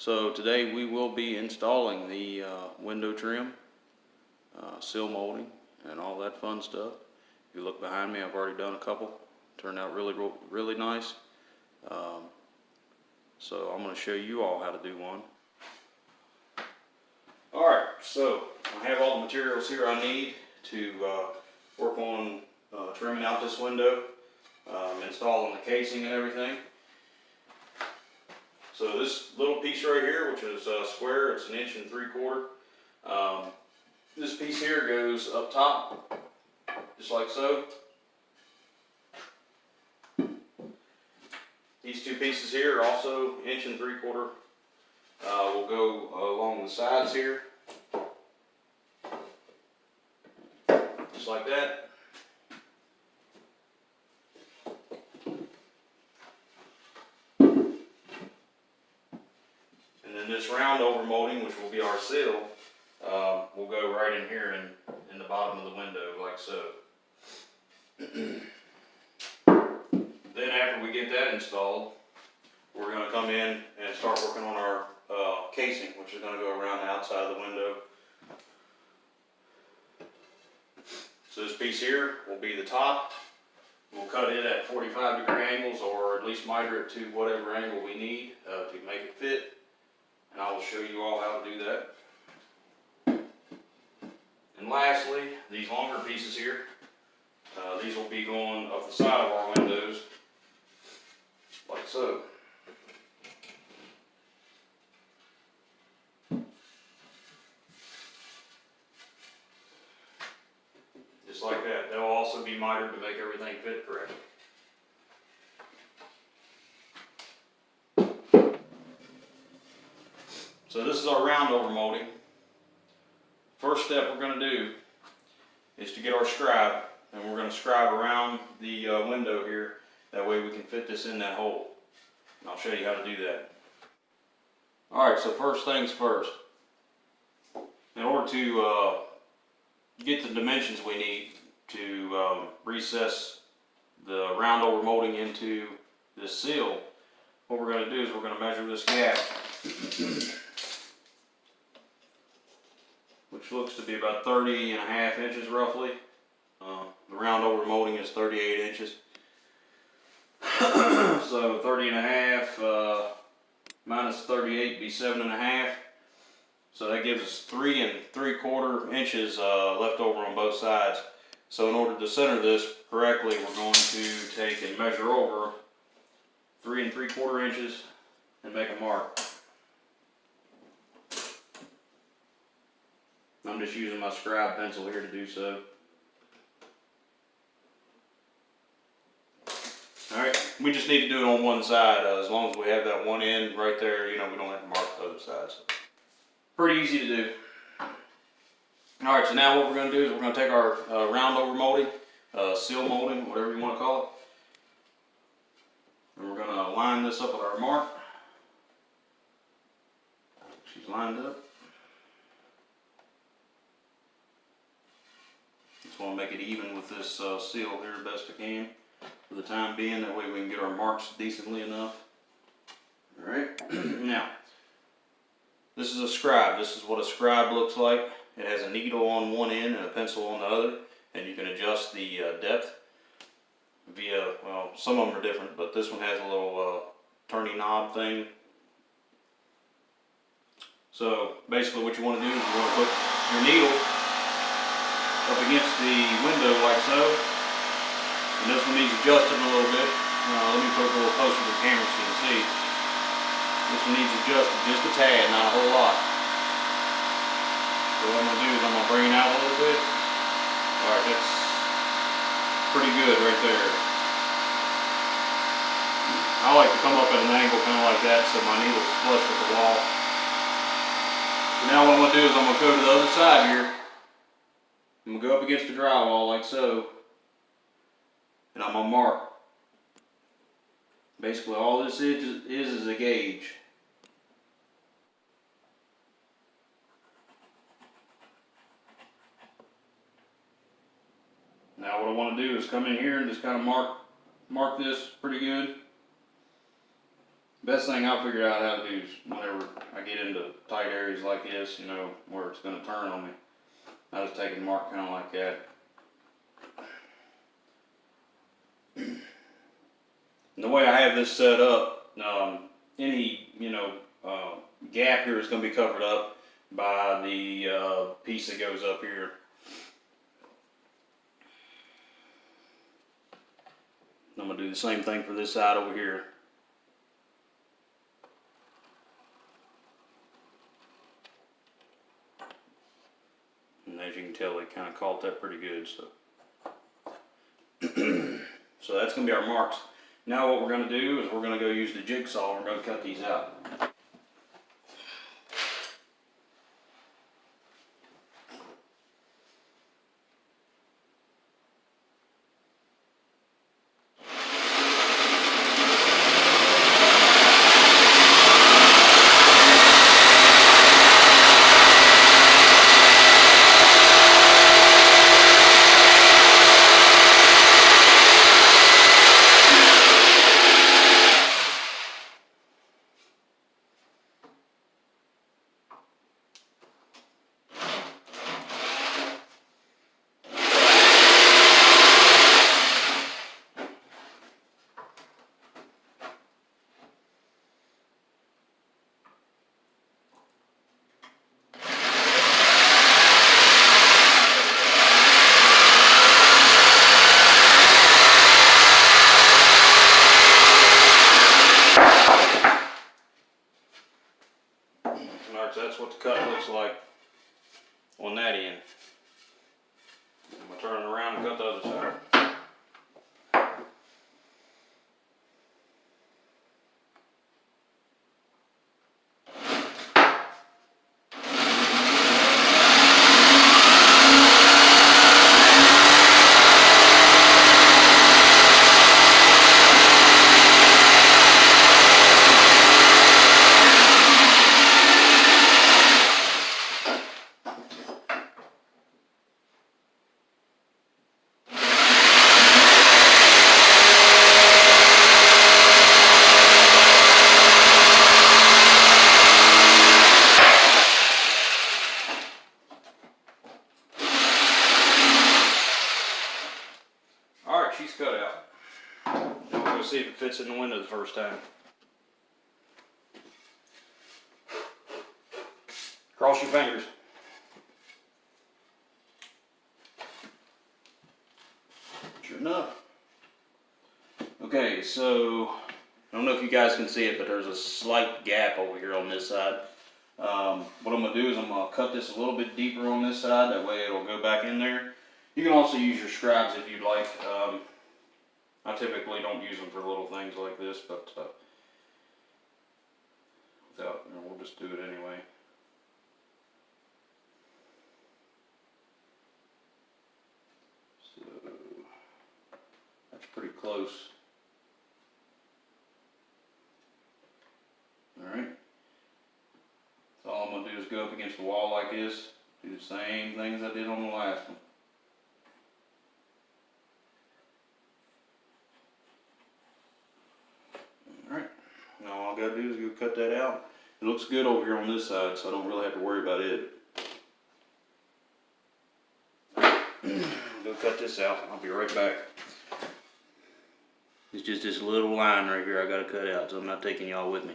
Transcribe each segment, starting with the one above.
So today we will be installing the window trim, seal molding, and all that fun stuff. If you look behind me, I've already done a couple. Turned out really nice. So I'm going to show you all how to do one. Alright, so I have all the materials here I need to work on trimming out this window, installing the casing and everything. So this little piece right here, which is square, it's 1 3/4 inches. This piece here goes up top, just like so. These two pieces here are also 1 3/4 inches. Will go along the sides here, just like that. And then this round over molding, which will be our seal, will go right in here in the bottom of the window, like so. Then after we get that installed, we're going to come in and start working on our casing, which is going to go around the outside of the window. So this piece here will be the top. We'll cut it at 45-degree angles, or at least miter it to whatever angle we need to make it fit. And I will show you all how to do that. And lastly, these longer pieces here, these will be going up the side of our windows, like so. Just like that. They'll also be mitered to make everything fit correctly. So this is our round over molding. First step we're going to do is to get our scribe, and we're going to scribe around the window here. That way we can fit this in that hole. And I'll show you how to do that. Alright, so first things first. In order to get the dimensions we need to recess the round over molding into this seal, what we're going to do is we're going to measure this gap, which looks to be about 30.5 inches roughly. The round over molding is 38 inches. So 30.5 minus 38 would be 7.5. So that gives us 3 3/4 inches left over on both sides. So in order to center this correctly, we're going to take and measure over 3 3/4 inches and make a mark. I'm just using my scribe pencil here to do so. Alright, we just need to do it on one side. As long as we have that one end right there, you know, we don't have to mark the other sides. Pretty easy to do. Alright, so now what we're going to do is we're going to take our round over molding, seal molding, whatever you want to call it. And we're going to line this up with our mark. She's lined up. Just want to make it even with this seal here best I can for the time being. That way we can get our marks decently enough. Alright, now this is a scribe. This is what a scribe looks like. It has a needle on one end and a pencil on the other, and you can adjust the depth via, well, some of them are different, but this one has a little turning knob thing. So basically what you want to do is you want to put your needle up against the window like so, and this one needs adjusting a little bit. Let me put it a little closer to the camera so you can see. This one needs adjusted just a tad, not a whole lot. So what I'm going to do is I'm going to bring it out a little bit. Alright, that's pretty good right there. I like to come up at an angle kind of like that so my needle's flush with the wall. So now what I'm going to do is I'm going to go to the other side here. I'm going to go up against the drywall like so. And I'm going to mark. Basically all this is a gauge. Now what I want to do is come in here and just kind of mark this pretty good. Best thing I figured out how to do is whenever I get into tight areas like this, you know, where it's going to turn on me, I just take and mark kind of like that. And the way I have this set up, any, you know, gap here is going to be covered up by the piece that goes up here. I'm going to do the same thing for this side over here. And as you can tell, they kind of caught that pretty good. So, so that's going to be our marks. Now what we're going to do is we're going to go use the jigsaw and we're going to cut these out. Alright, so that's what the cut looks like on that end. I'm going to turn it around and cut the other side. She's cut out. Now we're going to see if it fits in the window the first time. Cross your fingers. Sure enough. Okay, so I don't know if you guys can see it, but there's a slight gap over here on this side. What I'm going to do is I'm going to cut this a little bit deeper on this side, that way it'll go back in there. You can also use your scribes if you'd like. I typically don't use them for little things like this, but we'll just do it anyway. So that's pretty close. Alright. So all I'm going to do is go up against the wall like this, do the same things I did on the last one. Alright, now all I gotta do is go cut that out. It looks good over here on this side, so I don't really have to worry about it. Go cut this out, I'll be right back. It's just this little line right here I gotta cut out, so I'm not taking y'all with me.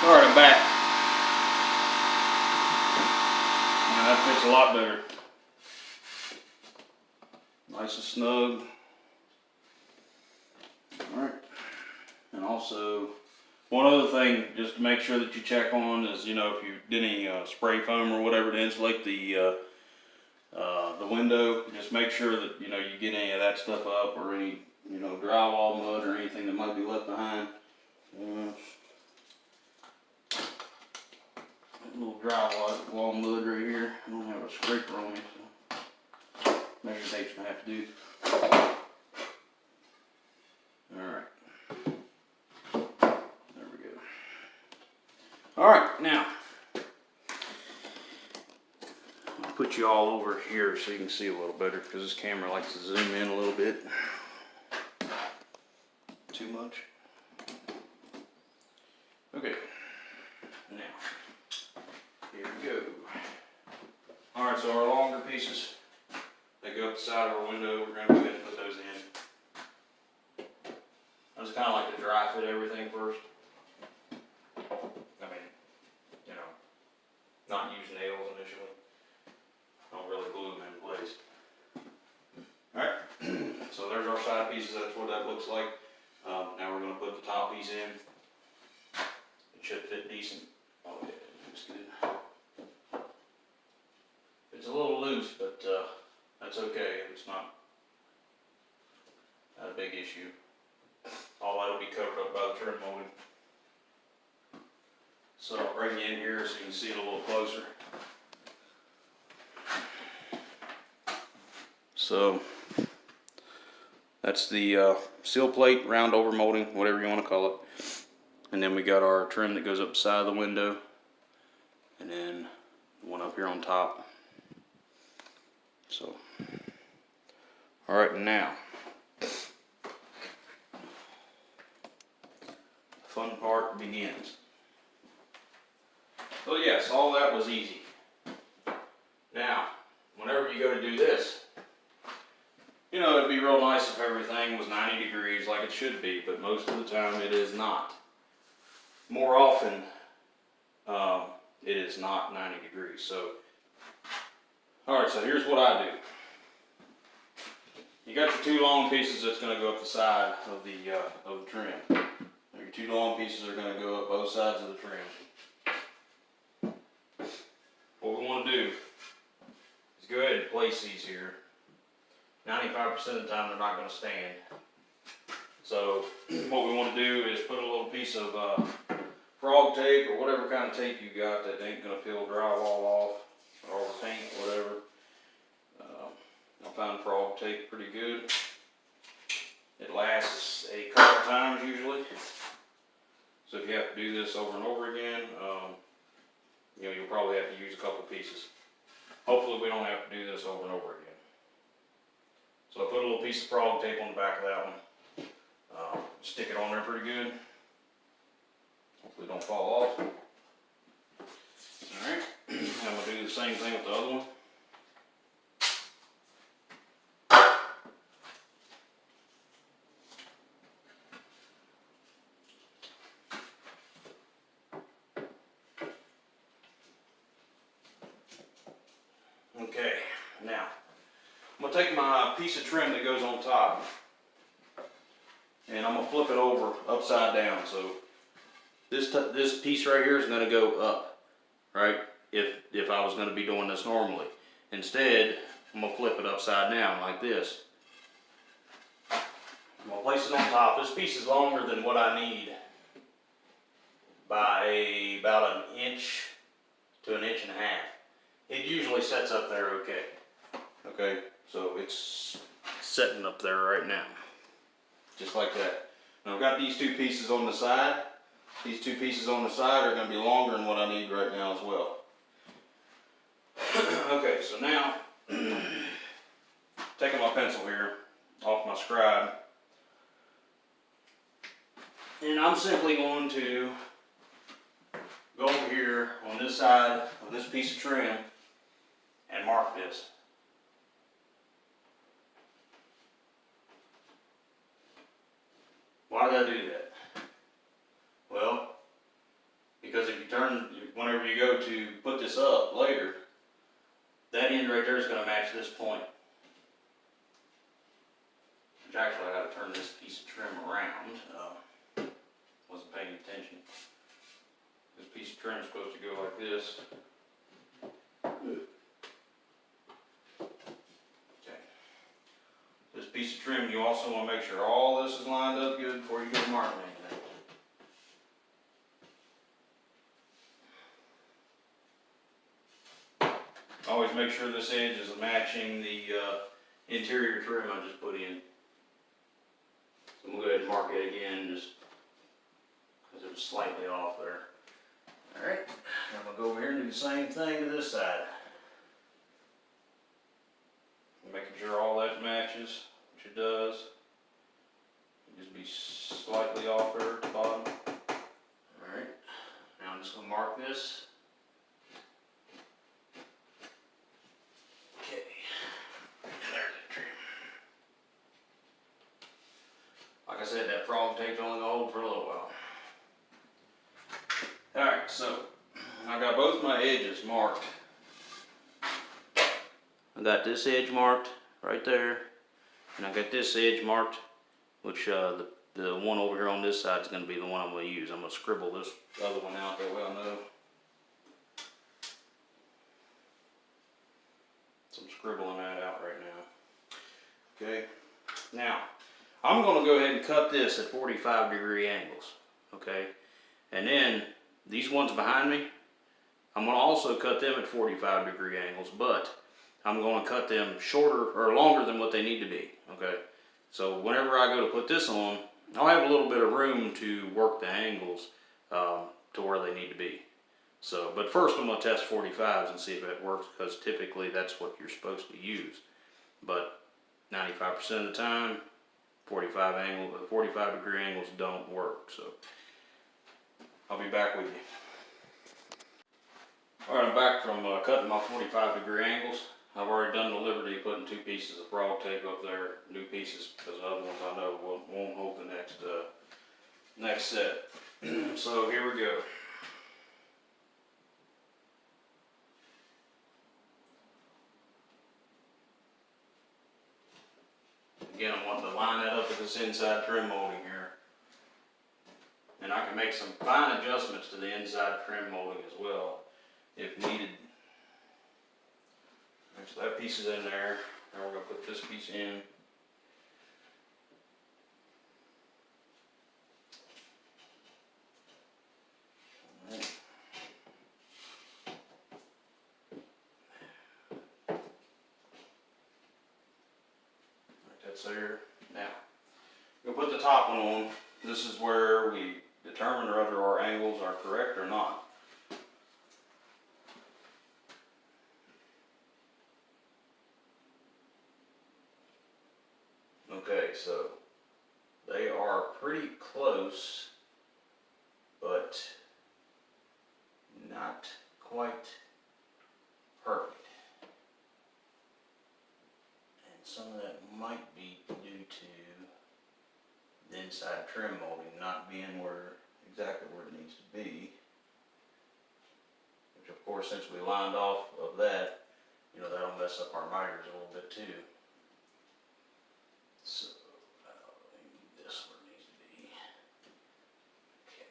Alright, I'm back. Now that fits a lot better. Nice and snug. Alright. And also, one other thing just to make sure that you check on is, you know, if you did any spray foam or whatever to insulate the window, just make sure that, you know, you get any of that stuff up, or any, you know, drywall mud or anything that might be left behind. Little drywall mud right here. I don't have a scraper on me, so measure tape's gonna have to do. Alright. There we go. Alright, now put you all over here so you can see a little better, because this camera likes to zoom in a little bit. Too much. Okay. Now, here we go. Alright, so our longer pieces, they go up the side of our window. We're going to go ahead and put those in. I just kind of like to dry fit everything first. I mean, you know, not use nails initially. Don't really glue them in place. Alright, so there's our side pieces. That's what that looks like. Now we're going to put the top piece in. It should fit decent. Oh yeah, it looks good. It's a little loose, but that's okay. It's not a big issue. All that'll be covered up by the trim molding. So I'll bring you in here so you can see it a little closer. So that's the seal plate, round over molding, whatever you want to call it. And then we got our trim that goes up the side of the window. And then the one up here on top. So, alright, now, the fun part begins. So yes, all that was easy. Now, whenever you go to do this, you know, it'd be real nice if everything was 90 degrees like it should be, but most of the time it is not. More often, it is not 90 degrees. So, alright, so here's what I do. You got your two long pieces that's going to go up the side of the trim. Your two long pieces are going to go up both sides of the trim. What we want to do is go ahead and place these here. 95% of the time they're not going to stand. So what we want to do is put a little piece of frog tape or whatever kind of tape you got that ain't going to peel drywall off or the paint, whatever. I find frog tape pretty good. It lasts a couple times usually. So if you have to do this over and over again, you know, you'll probably have to use a couple pieces. Hopefully we don't have to do this over and over again. So I put a little piece of frog tape on the back of that one. Stick it on there pretty good. Hopefully it don't fall off. Alright, I'm going to do the same thing with the other one. Okay, now I'm going to take my piece of trim that goes on top and I'm going to flip it over upside down. So this piece right here is going to go up, right? If I was going to be doing this normally. Instead, I'm going to flip it upside down like this. I'm going to place it on top. This piece is longer than what I need by about 1 inch to 1.5 inches. It usually sets up there okay. Okay, so it's setting up there right now. Just like that. Now I've got these two pieces on the side. These two pieces on the side are going to be longer than what I need right now as well. Okay, so now, taking my pencil here off my scribe, and I'm simply going to go over here on this side of this piece of trim and mark this. Why did I do that? Well, because if you turn, whenever you go to put this up later, that end right there is going to match this point. Which actually I got to turn this piece of trim around. Wasn't paying attention. This piece of trim is supposed to go like this. Okay. This piece of trim, you also want to make sure all this is lined up good before you go marking anything. Always make sure this edge is matching the interior trim I just put in. So I'm going to go ahead and mark it again just because it was slightly off there. Alright, I'm going to go over here and do the same thing to this side. making sure all that matches, which it does. Just be slightly off there at the bottom. Alright, now I'm just going to mark this. Okay, there's the trim. Like I said, that frog tape's only going to hold for a little while. Alright, so I got both my edges marked. I got this edge marked right there, and I got this edge marked, which the one over here on this side is going to be the one I'm going to use. I'm going to scribble this other one out, that way I know. So I'm scribbling that out right now. Okay, now I'm going to go ahead and cut this at 45-degree angles. Okay, and then these ones behind me, I'm going to also cut them at 45-degree angles, but I'm going to cut them shorter or longer than what they need to be. Okay, so whenever I go to put this on, I'll have a little bit of room to work the angles to where they need to be. So, but first I'm going to test 45s and see if it works, because typically that's what you're supposed to use. But 95% of the time, 45-degree angles don't work. So I'll be back with you. Alright, I'm back from cutting my 45-degree angles. I've already done the liberty of putting 2 pieces of frog tape up there, new pieces, because the other ones I know won't hold the next set. So here we go. Again, I'm wanting to line that up with this inside trim molding here. And I can make some fine adjustments to the inside trim molding as well, if needed. So that piece is in there. Now we're going to put this piece in. Right. That's there. Now, we'll put the top one on. This is where we determine whether our angles are correct or not. Okay, so they are pretty close, but not quite perfect. And some of that might be due to the inside trim molding not being exactly where it needs to be. Which, of course, since we lined off of that, that'll mess up our miters a little bit too. So, I need this where it needs to be. Okay.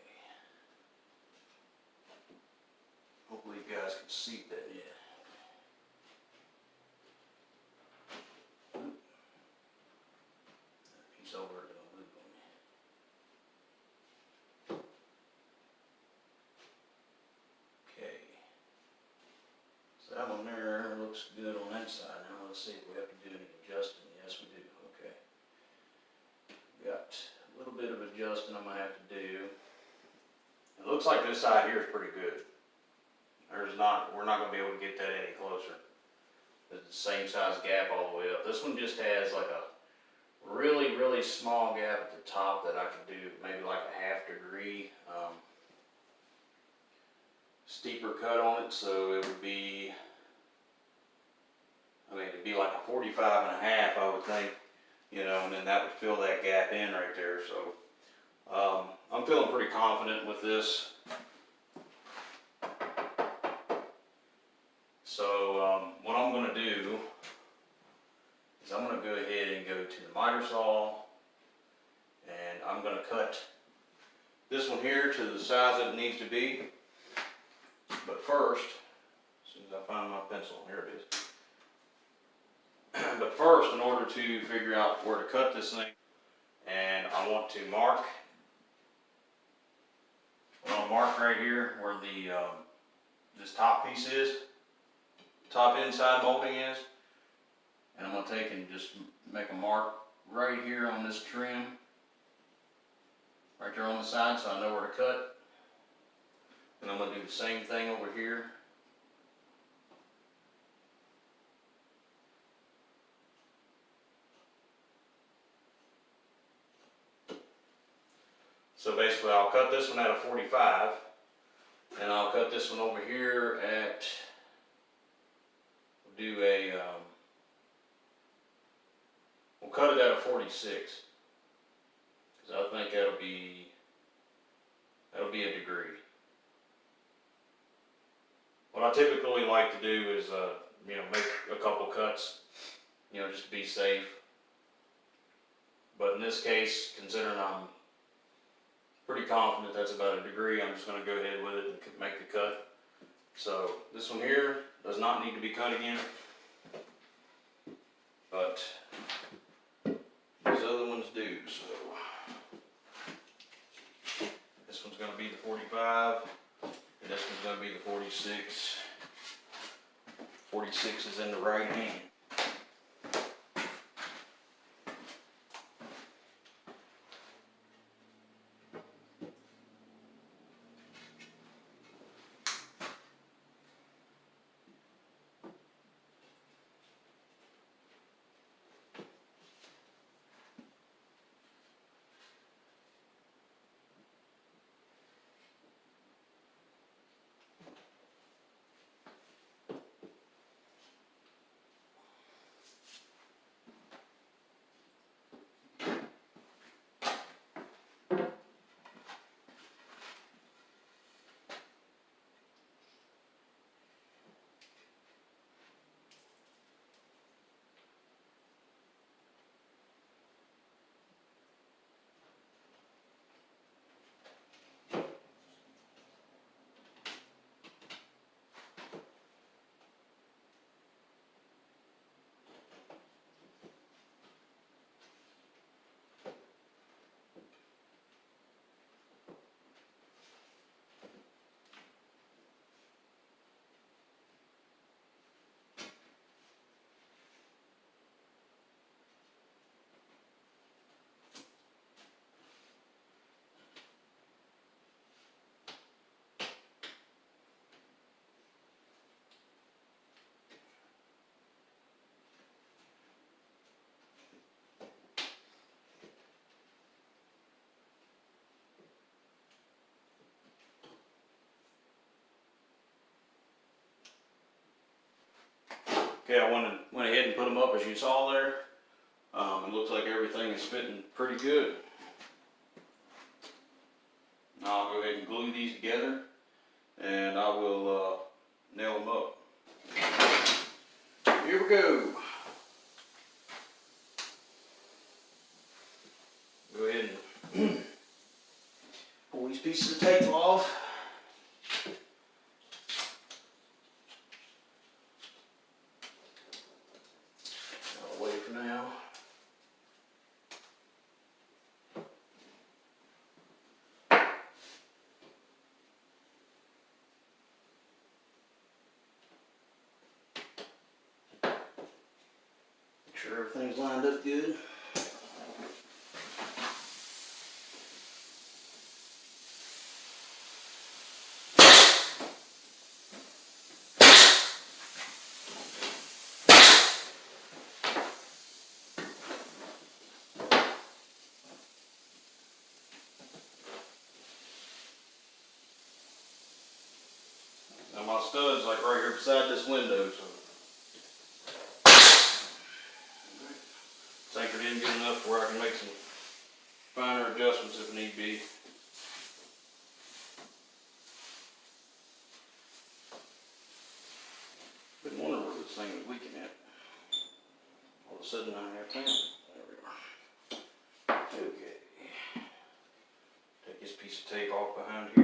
Hopefully you guys can see that yet. That piece over to the loop on me. Okay. So that one there looks good on that side. Now let's see if we have to do any adjusting. Yes, we do. Okay. Got a little bit of adjusting I'm going to have to do. It looks like this side here is pretty good. We're not going to be able to get that any closer. It's the same size gap all the way up. This one just has like a really, really small gap at the top that I could do maybe like a 1/2 degree steeper cut on it. So it would be, it'd be like a 45 1/2, I would think. And then that would fill that gap in right there. So I'm feeling pretty confident with this. So what I'm going to do is I'm going to go ahead and go to the miter saw, and I'm going to cut this one here to the size that it needs to be. But first, as soon as I find my pencil, here it is. But first, in order to figure out where to cut this thing, and I want to mark right here where the this top piece is, top inside molding is, and I'm going to take and just make a mark right here on this trim, right there on the side, so I know where to cut. And I'm going to do the same thing over here. So basically I'll cut this one at a 45, and I'll cut this one over here at, we'll cut it at a 46, because I think that'll be a degree. What I typically like to do is, make a couple cuts, just to be safe. But in this case, considering I'm pretty confident that's about a degree, I'm just going to go ahead with it and make the cut. So this one here does not need to be cut again, but these other ones do. So this one's going to be the 45, and this one's going to be the 46. 46 is in the right hand. Okay, I went ahead and put them up as you saw there. It looks like everything is fitting pretty good. Now I'll go ahead and glue these together, and I will nail them up. Here we go. Go ahead and pull these pieces of tape off. Away for now. Make sure everything's lined up good. Now my stud's like right here beside this window, so it's anchored in good enough where I can make some finer adjustments if need be. Been wondering where this thing was leaking at. All of a sudden I have found it. There we are. Okay. Take this piece of tape off behind here.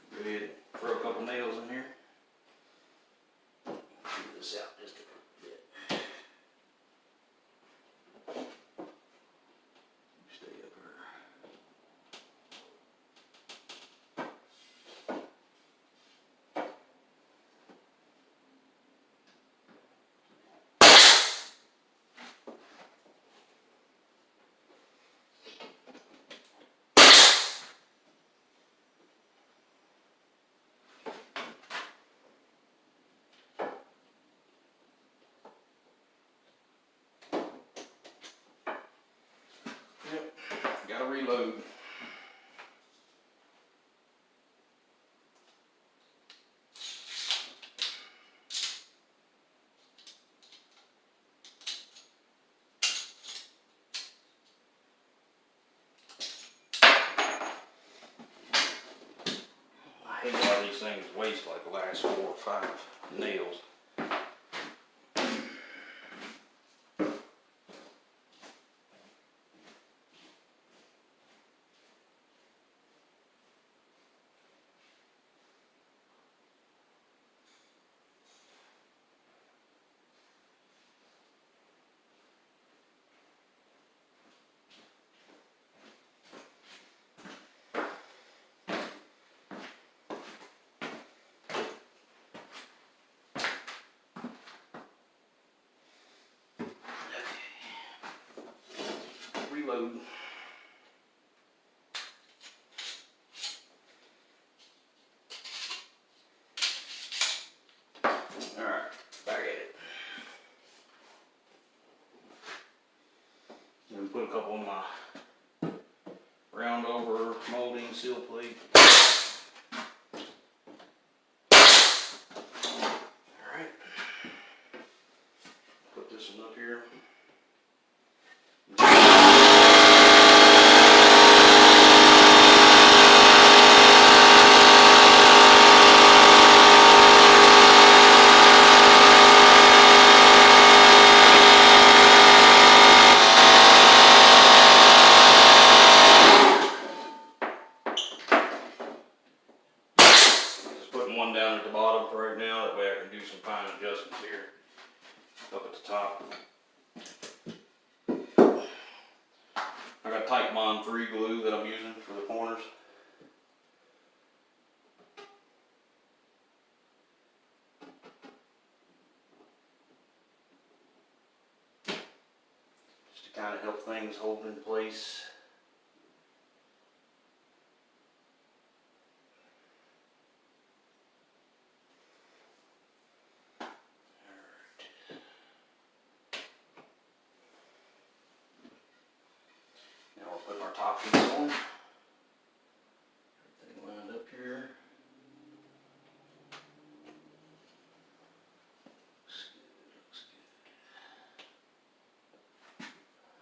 Go ahead and throw a couple nails in here. Move this out just a bit. Stay up here. Gotta reload. I hate how these things waste like the last 4 or 5 nails. Reload. Alright, back at it. And put a couple of my round over molding seal plate. Alright. Put this one up here. One down at the bottom for right now, that way I can do some fine adjustments here up at the top. I got Titebond 3 glue that I'm using for the corners. Just to kind of help things hold in place. Put our top piece on. Everything lined up here. Looks good, looks good.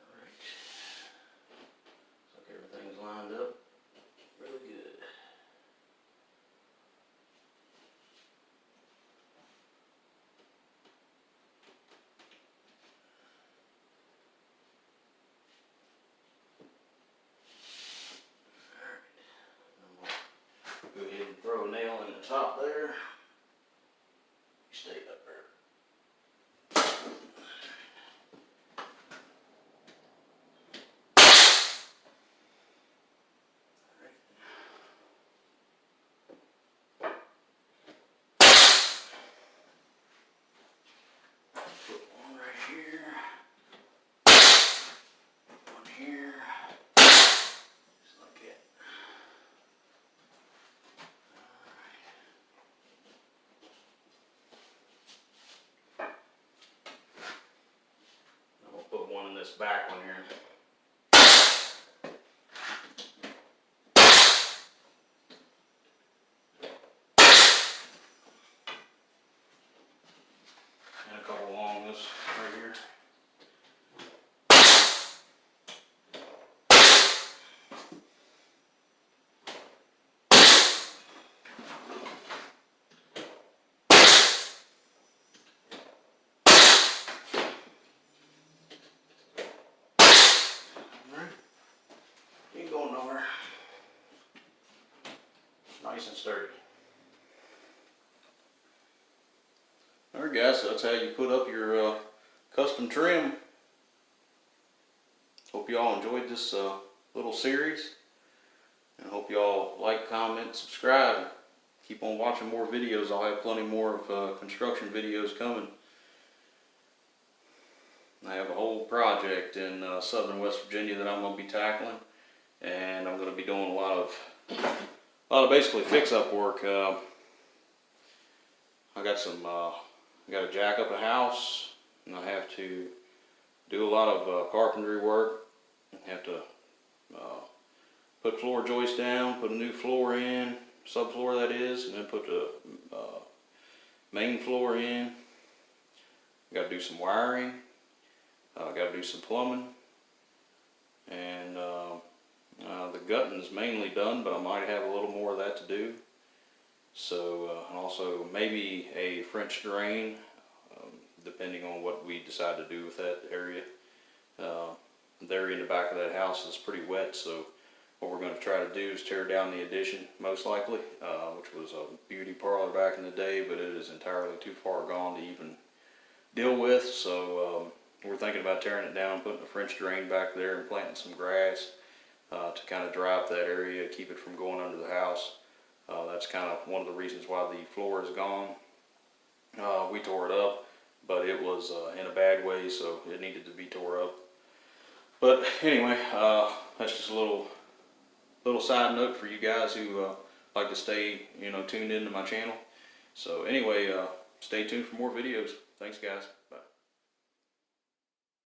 Alright. Looks like everything's lined up really good. Go ahead and throw a nail in the top there. You stay up there. Put one right here. One here. Just like that. Put one in this back one here. And a couple along this right here. Ain't going nowhere. Nice and sturdy. Alright guys, so that's how you put up your custom trim. Hope you all enjoyed this little series. And I hope you all like, comment, subscribe. Keep on watching more videos. I'll have plenty more of construction videos coming. I have a whole project in southern West Virginia that I'm going to be tackling. And I'm going to be doing a lot of basically fix-up work. I got to jack up a house, and I have to do a lot of carpentry work. I have to put floor joist down, put a new floor in, subfloor that is, and then put the main floor in. Got to do some wiring. Got to do some plumbing, and the gutting is mainly done, but I might have a little more of that to do. So, and also maybe a French drain, depending on what we decide to do with that area. The area in the back of that house is pretty wet, so what we're going to try to do is tear down the addition, most likely, which was a beauty parlor back in the day, but it is entirely too far gone to even deal with. So we're thinking about tearing it down, putting a French drain back there, and planting some grass to kind of dry up that area, keep it from going under the house. That's kind of one of the reasons why the floor is gone. We tore it up, but it was in a bad way, so it needed to be tore up. But anyway, that's just a little side note for you guys who like to stay, tuned into my channel. So anyway, stay tuned for more videos. Thanks, guys.